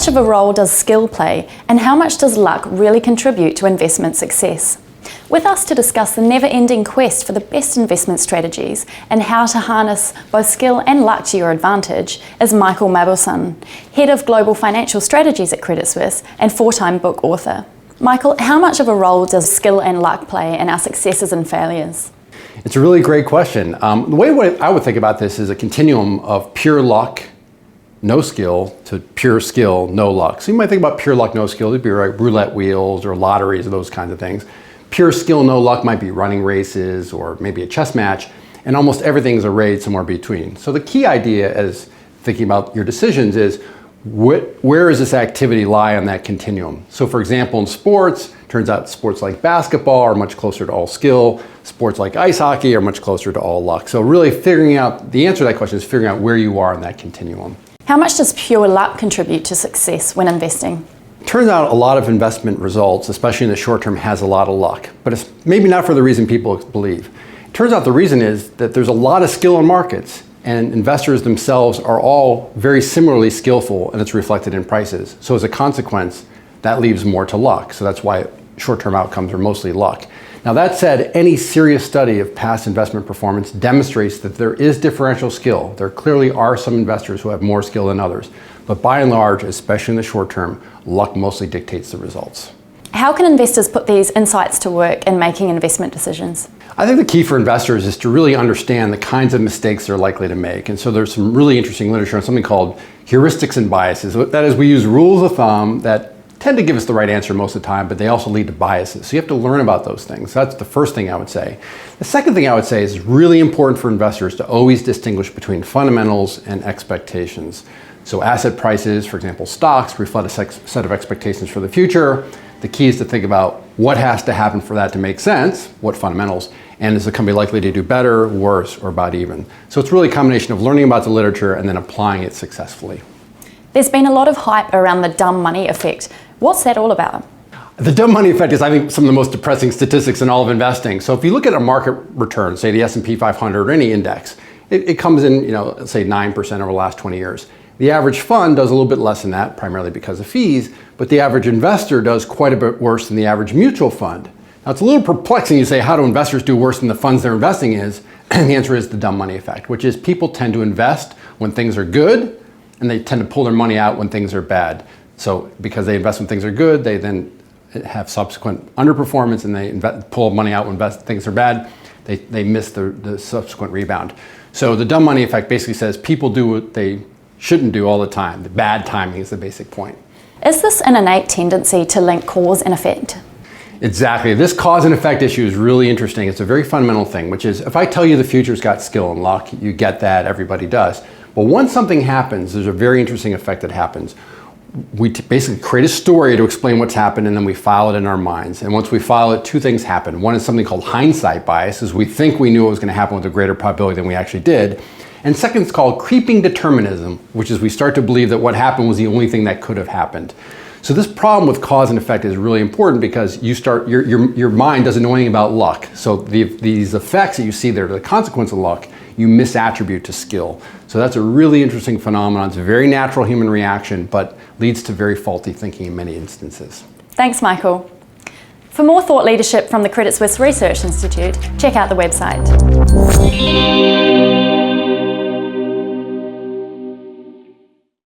much of a role does skill play, and how much does luck really contribute to investment success? With us to discuss the never-ending quest for the best investment strategies and how to harness both skill and luck to your advantage is Michael Mauboussin, Head of Global Financial Strategies at Credit Suisse and four-time book author. Michael, how much of a role does skill and luck play in our successes and failures? It's a really great question. The way I would think about this is a continuum of pure luck, no skill, to pure skill, no luck. So you might think about pure luck, no skill, it'd be like roulette wheels or lotteries or those kinds of things. Pure skill, no luck might be running races or maybe a chess match, and almost everything is arrayed somewhere between. So the key idea as thinking about your decisions is where does this activity lie on that continuum? So for example, in sports, turns out sports like basketball are much closer to all skill. Sports like ice hockey are much closer to all luck. So really figuring out, the answer to that question is figuring out where you are in that continuum. How much does pure luck contribute to success when investing? Turns out a lot of investment results, especially in the short term, has a lot of luck, but it's maybe not for the reason people believe. It turns out the reason is that there's a lot of skill in markets, and investors themselves are all very similarly skillful, and it's reflected in prices. So as a consequence, that leaves more to luck. So that's why short-term outcomes are mostly luck. Now that said, any serious study of past investment performance demonstrates that there is differential skill. There clearly are some investors who have more skill than others. But by and large, especially in the short term, luck mostly dictates the results. How can investors put these insights to work in making investment decisions? I think the key for investors is to really understand the kinds of mistakes they're likely to make. And so there's some really interesting literature on something called heuristics and biases. That is, we use rules of thumb that tend to give us the right answer most of the time, but they also lead to biases. So you have to learn about those things. That's the first thing I would say. The second thing I would say is it's really important for investors to always distinguish between fundamentals and expectations. So asset prices, for example, stocks, reflect a set of expectations for the future. The key is to think about what has to happen for that to make sense, what fundamentals, and is the company likely to do better, worse, or about even. So it's really a combination of learning about the literature and then applying it successfully. There's been a lot of hype around the dumb money effect. What's that all about? The dumb money effect is, I think, some of the most depressing statistics in all of investing. So if you look at a market return, say the S&P 500 or any index, it comes in, let's say 9% over the last 20 years. The average fund does a little bit less than that, primarily because of fees, but the average investor does quite a bit worse than the average mutual fund. Now it's a little perplexing. You say, how do investors do worse than the funds they're investing in? And the answer is the dumb money effect, which is people tend to invest when things are good, and they tend to pull their money out when things are bad. So because they invest when things are good, they then have subsequent underperformance, and they pull money out when things are bad. They miss the subsequent rebound. So the dumb money effect basically says people do what they shouldn't do all the time. The bad timing is the basic point. Is this an innate tendency to link cause and effect? Exactly. This cause and effect issue is really interesting. It's a very fundamental thing, which is if I tell you the future's got skill and luck, you get that, everybody does. But once something happens, there's a very interesting effect that happens. We basically create a story to explain what's happened, and then we file it in our minds. And once we file it, two things happen. One is something called hindsight bias, is we think we knew what was going to happen with a greater probability than we actually did. And second is called creeping determinism, which is we start to believe that what happened was the only thing that could have happened. So this problem with cause and effect is really important because your mind doesn't know anything about luck. So these effects that you see there, the consequence of luck, you misattribute to skill. So that's a really interesting phenomenon. It's a very natural human reaction, but leads to very faulty thinking in many instances. Thanks, Michael. For more thought leadership from the Credit Suisse Research Institute, check out the website.